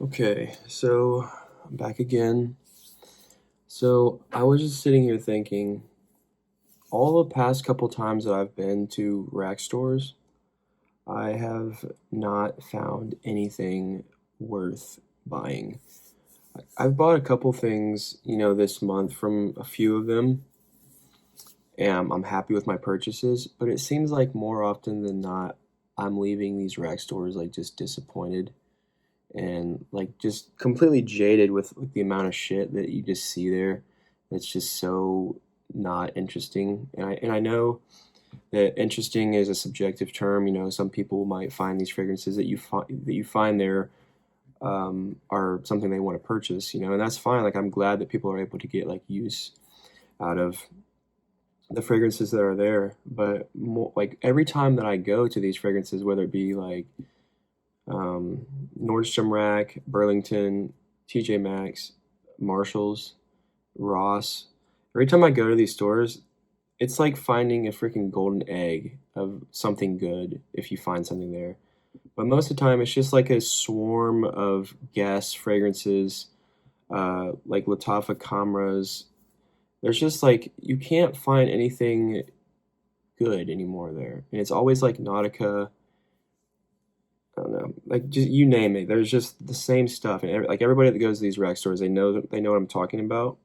Okay, so I'm back again. So I was just sitting here thinking, all the past couple times that I've been to rack stores, I have not found anything worth buying. I've bought a couple things, this month from a few of them, and I'm happy with my purchases, but it seems like more often than not, I'm leaving these rack stores like just disappointed and like just completely jaded with the amount of shit that you just see there that's just so not interesting. And I know that interesting is a subjective term. Some people might find these fragrances that you find there are something they want to purchase, and that's fine. Like, I'm glad that people are able to get like use out of the fragrances that are there. But more, like, every time that I go to these fragrances, whether it be like Nordstrom Rack, Burlington, TJ Maxx, Marshalls, Ross. Every time I go to these stores, it's like finding a freaking golden egg of something good if you find something there. But most of the time, it's just like a swarm of gas fragrances, like Latafa Camras. There's just like, you can't find anything good anymore there. And it's always like Nautica. I don't know, like, just you name it. There's just the same stuff, and like everybody that goes to these rack stores, they know what I'm talking about.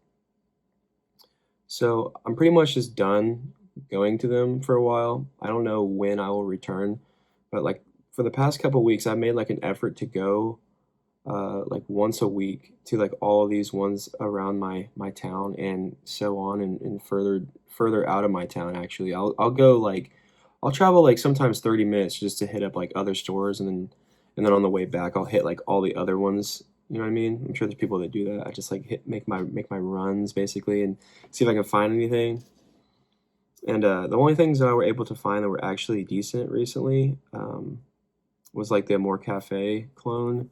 So I'm pretty much just done going to them for a while. I don't know when I will return, but like for the past couple weeks, I've made like an effort to go like once a week to like all of these ones around my town and so on, and further out of my town. Actually, I'll go like, I'll travel like sometimes 30 minutes just to hit up like other stores, and then on the way back I'll hit like all the other ones. You know what I mean? I'm sure there's people that do that. I just like make my runs basically and see if I can find anything. And the only things that I were able to find that were actually decent recently was like the Amore Cafe clone,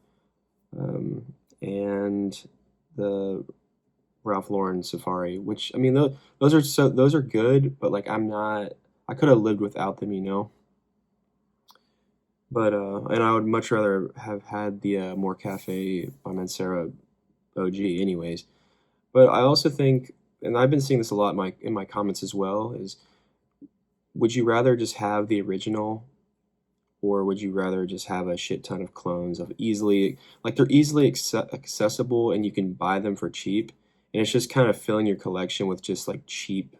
and the Ralph Lauren Safari, which, I mean, those are good, but like, I could have lived without them. But and I would much rather have had the More Cafe by Mancera OG anyways. But I also think, and I've been seeing this a lot in my comments as well, is, would you rather just have the original, or would you rather just have a shit ton of clones of easily, like, they're easily accessible and you can buy them for cheap, and it's just kind of filling your collection with just like cheap,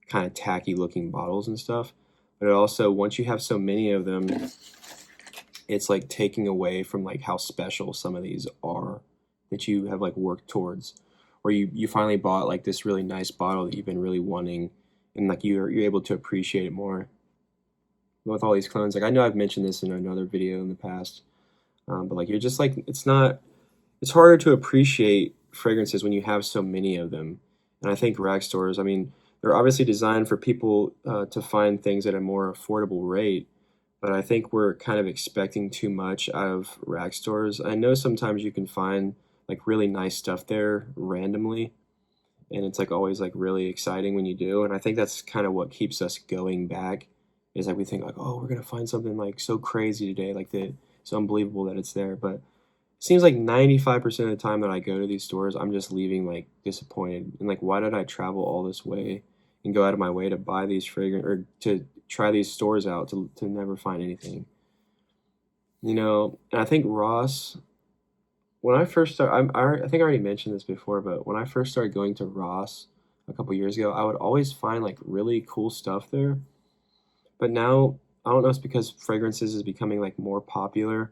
kind of tacky looking bottles and stuff. But it also, once you have so many of them, it's like taking away from like how special some of these are that you have like worked towards, or you finally bought like this really nice bottle that you've been really wanting, and like you're able to appreciate it more with all these clones. Like, I know I've mentioned this in another video in the past, but like, you're just like, it's harder to appreciate fragrances when you have so many of them. And I think rack stores, I mean, they're obviously designed for people to find things at a more affordable rate, but I think we're kind of expecting too much out of rack stores. I know sometimes you can find like really nice stuff there randomly, and it's like always like really exciting when you do. And I think that's kind of what keeps us going back, is like we think like, oh, we're gonna find something like so crazy today, like it's unbelievable that it's there. But it seems like 95% of the time that I go to these stores, I'm just leaving like disappointed, and like, why did I travel all this way and go out of my way to buy these fragrant, or to try these stores out, to never find anything? And I think Ross, when I first started, I think I already mentioned this before, but when I first started going to Ross a couple years ago, I would always find like really cool stuff there. But now, I don't know if it's because fragrances is becoming like more popular,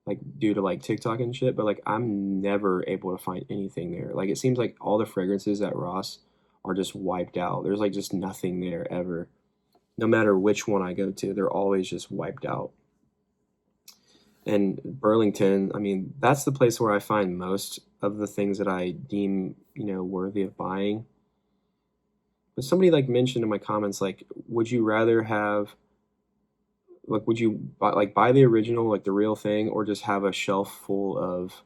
like due to like TikTok and shit, but like, I'm never able to find anything there. Like, it seems like all the fragrances at Ross are just wiped out. There's like just nothing there ever. No matter which one I go to, they're always just wiped out. And Burlington, I mean, that's the place where I find most of the things that I deem, worthy of buying. But somebody like mentioned in my comments, like, would you rather have, like, would you buy the original, like the real thing, or just have a shelf full of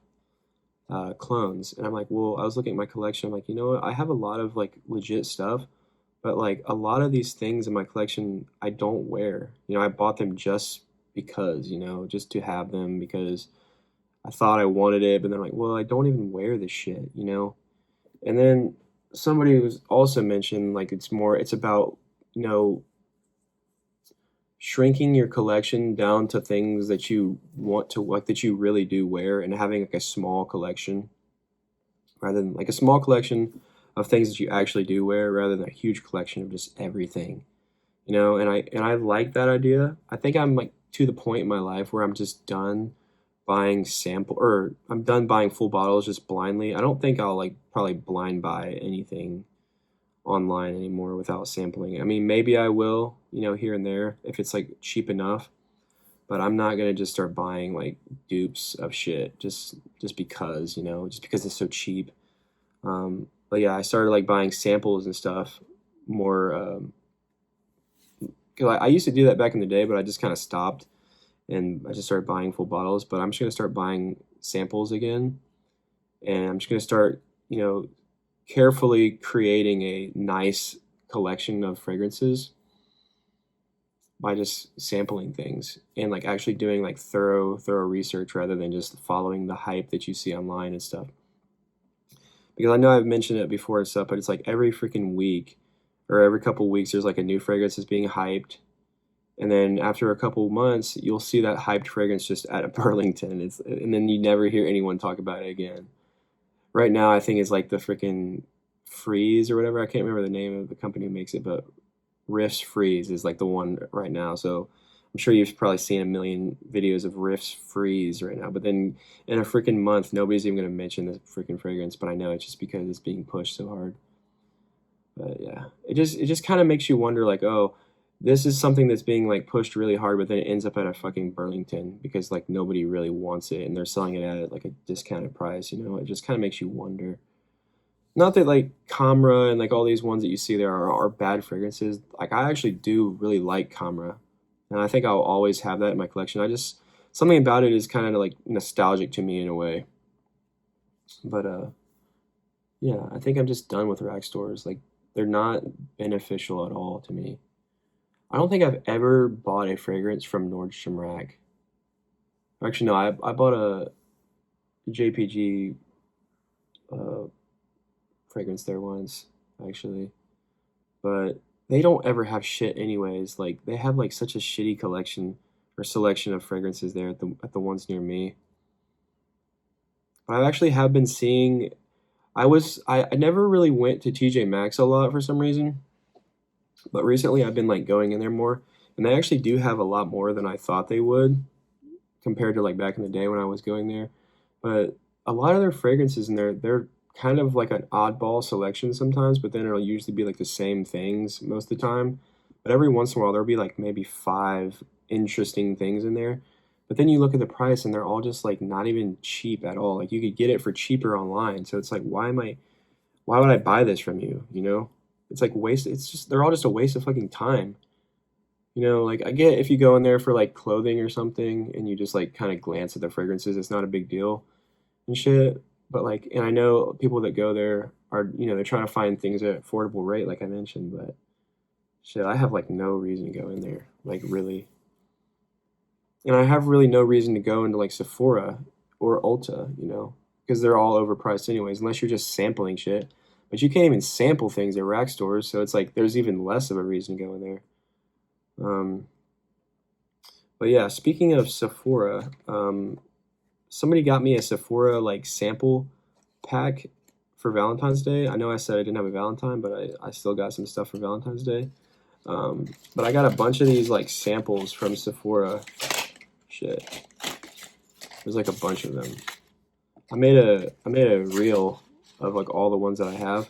clones? And I'm like, well, I was looking at my collection. I'm like, you know what? I have a lot of like legit stuff, but like a lot of these things in my collection, I don't wear. I bought them just because, you know, just to have them because I thought I wanted it, but then I'm like, well, I don't even wear this shit, you know? And then somebody was also mentioned like it's about, you know, shrinking your collection down to things that you want to like that you really do wear and having like a small collection rather than like a small collection of things that you actually do wear rather than a huge collection of just everything. You know, and I like that idea. I think I'm like to the point in my life where I'm just done buying sample or I'm done buying full bottles just blindly. I don't think I'll like probably blind buy anything online anymore without sampling. I mean, maybe I will, you know, here and there if it's like cheap enough, but I'm not gonna just start buying like dupes of shit just because, you know, just because it's so cheap. But yeah, I started like buying samples and stuff more. 'Cause I used to do that back in the day, but I just kind of stopped and I just started buying full bottles. But I'm just gonna start buying samples again, and I'm just gonna start, you know, carefully creating a nice collection of fragrances by just sampling things and like actually doing like thorough research rather than just following the hype that you see online and stuff. Because I know I've mentioned it before and stuff, but it's like every freaking week or every couple weeks there's like a new fragrance that's being hyped. And then after a couple months, you'll see that hyped fragrance just at a Burlington. And then you never hear anyone talk about it again. Right now, I think it's like the freaking Freeze or whatever. I can't remember the name of the company who makes it, but Riffs Freeze is like the one right now. So I'm sure you've probably seen a million videos of Riffs Freeze right now. But then in a freaking month, nobody's even going to mention the freaking fragrance. But I know it's just because it's being pushed so hard. But yeah, it just kind of makes you wonder, like, oh, this is something that's being like pushed really hard, but then it ends up at a fucking Burlington because like nobody really wants it and they're selling it at like a discounted price. You know, it just kind of makes you wonder. Not that like Camera and like all these ones that you see there are bad fragrances. Like I actually do really like Camera, and I think I'll always have that in my collection. I just something about it is kind of like nostalgic to me in a way. But yeah, I think I'm just done with rack stores. Like they're not beneficial at all to me. I don't think I've ever bought a fragrance from Nordstrom Rack. Actually, no, I bought a JPG uh, fragrance there once, actually. But they don't ever have shit anyways. Like they have like such a shitty collection or selection of fragrances there at the ones near me. But I actually have been seeing I never really went to TJ Maxx a lot for some reason. But recently I've been like going in there more, and they actually do have a lot more than I thought they would compared to like back in the day when I was going there. But a lot of their fragrances in there, they're kind of like an oddball selection sometimes, but then it'll usually be like the same things most of the time. But every once in a while there'll be like maybe five interesting things in there. But then you look at the price and they're all just like not even cheap at all. Like you could get it for cheaper online. So it's like why would I buy this from you, you know? It's like waste. It's just they're all just a waste of fucking time. You know, like I get if you go in there for like clothing or something and you just like kind of glance at the fragrances, it's not a big deal and shit. But like, and I know people that go there are, you know, they're trying to find things at affordable rate, like I mentioned. But shit, I have like no reason to go in there, like really. And I have really no reason to go into like Sephora or Ulta, you know, because they're all overpriced anyways, unless you're just sampling shit. But you can't even sample things at rack stores, so it's like there's even less of a reason to go in there. Um, but yeah, speaking of Sephora, somebody got me a Sephora like sample pack for Valentine's Day. I know I said I didn't have a Valentine, but I still got some stuff for Valentine's Day. But I got a bunch of these like samples from Sephora. Shit, there's like a bunch of them. I made a reel of like all the ones that I have,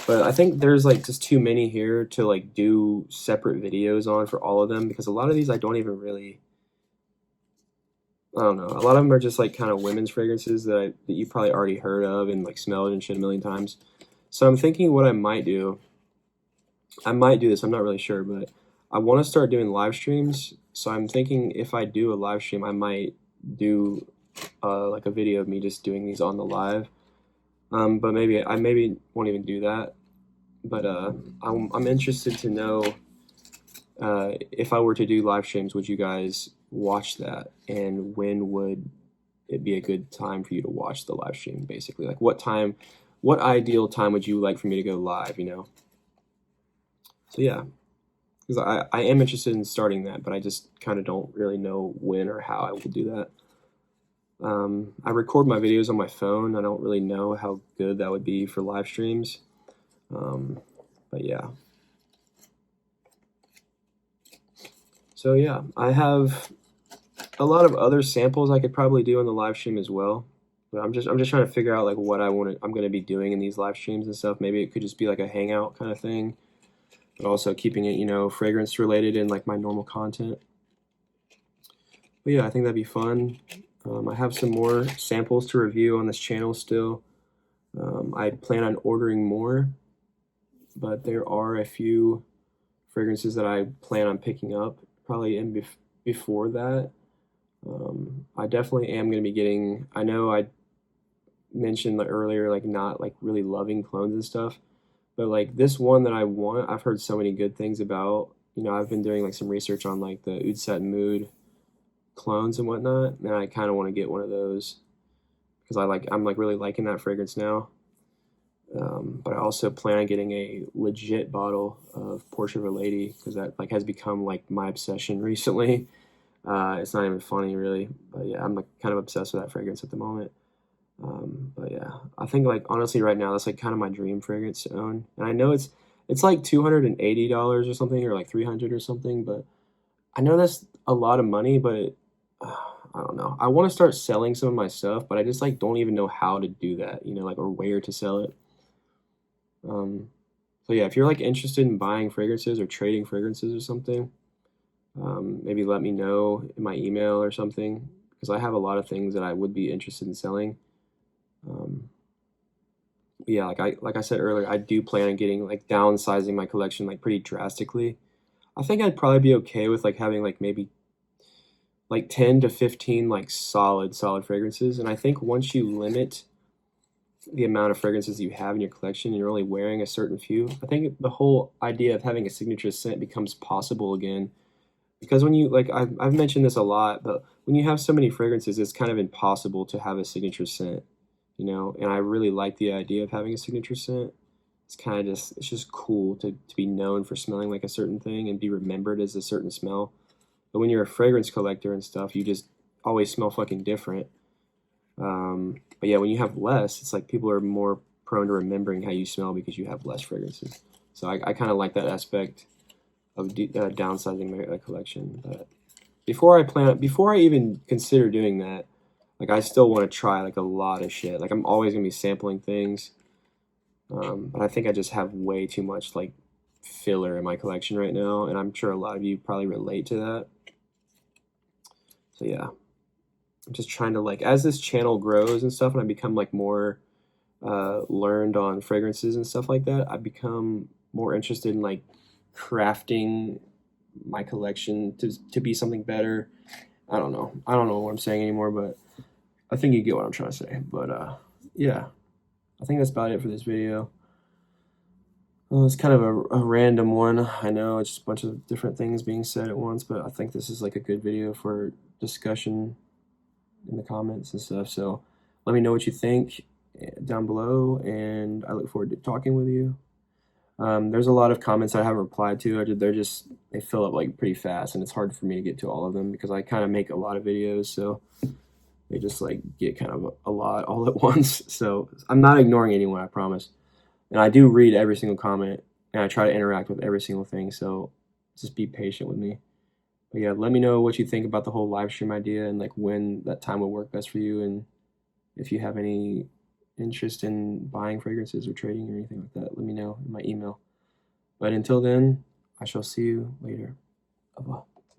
but I think there's like just too many here to like do separate videos on for all of them because a lot of these I don't even really. I don't know. A lot of them are just like kind of women's fragrances that you probably already heard of and like smelled and shit a million times. So I'm thinking what I might do. I might do this. I'm not really sure, but I want to start doing live streams. So I'm thinking if I do a live stream, I might do like a video of me just doing these on the live. But maybe I maybe won't even do that. But I'm interested to know if I were to do live streams, would you guys watch that, and when would it be a good time for you to watch the live stream, basically? Like what ideal time would you like for me to go live, you know? So yeah, because I am interested in starting that, but I just kind of don't really know when or how I will do that. I record my videos on my phone. I don't really know how good that would be for live streams. But yeah. So yeah, I have a lot of other samples I could probably do on the live stream as well. But I'm just trying to figure out like what I'm going to be doing in these live streams and stuff. Maybe it could just be like a hangout kind of thing, but also keeping it, you know, fragrance related in like my normal content. But yeah, I think that'd be fun. I have some more samples to review on this channel still. I plan on ordering more, but there are a few fragrances that I plan on picking up probably before that. I definitely am going to be getting, I know I mentioned like earlier, like not like really loving clones and stuff, but like this one that I want, I've heard so many good things about. You know, I've been doing like some research on like the Oud Set Mood clones and whatnot, and I kind of want to get one of those because I'm like really liking that fragrance now. But I also plan on getting a legit bottle of Portrait of a Lady because that like has become like my obsession recently. It's not even funny really, but yeah, I'm like kind of obsessed with that fragrance at the moment. But yeah, I think like honestly right now that's like kind of my dream fragrance to own, and I know it's like $280 or something, or like 300 or something, but I know that's a lot of money, but I don't know. I want to start selling some of my stuff, but I just like don't even know how to do that, you know, like or where to sell it. So yeah, if you're like interested in buying fragrances or trading fragrances or something, maybe let me know in my email or something because I have a lot of things that I would be interested in selling. Yeah, like I said earlier, I do plan on getting like downsizing my collection like pretty drastically. I think I'd probably be okay with like having like maybe like 10 to 15 like solid fragrances, and I think once you limit the amount of fragrances you have in your collection and you're only wearing a certain few, I think the whole idea of having a signature scent becomes possible again. Because when you like I've mentioned this a lot, but when you have so many fragrances, it's kind of impossible to have a signature scent, you know. And I really like the idea of having a signature scent. It's kind of it's just cool to be known for smelling like a certain thing and be remembered as a certain smell. But when you're a fragrance collector and stuff, you just always smell fucking different. But yeah, when you have less, it's like people are more prone to remembering how you smell because you have less fragrances. So I kind of like that aspect of downsizing my collection. But before I even consider doing that, like I still want to try like a lot of shit. Like I'm always gonna be sampling things, but I think I just have way too much like filler in my collection right now, and I'm sure a lot of you probably relate to that. So yeah, I'm just trying to like as this channel grows and stuff, and I become like more learned on fragrances and stuff like that, I become more interested in like crafting my collection to be something better. I don't know. I don't know what I'm saying anymore, but I think you get what I'm trying to say. But yeah, I think that's about it for this video. It's kind of a random one. I know it's just a bunch of different things being said at once, but I think this is like a good video for discussion in the comments and stuff. So let me know what you think down below, and I look forward to talking with you. There's a lot of comments I haven't replied to. They fill up like pretty fast, and it's hard for me to get to all of them because I kind of make a lot of videos, so they just like get kind of a lot all at once. So I'm not ignoring anyone, I promise. And I do read every single comment, and I try to interact with every single thing, so just be patient with me. But yeah, let me know what you think about the whole live stream idea and like when that time will work best for you, and if you have any interest in buying fragrances or trading or anything like that, let me know in my email. But until then, I shall see you later. Bye-bye.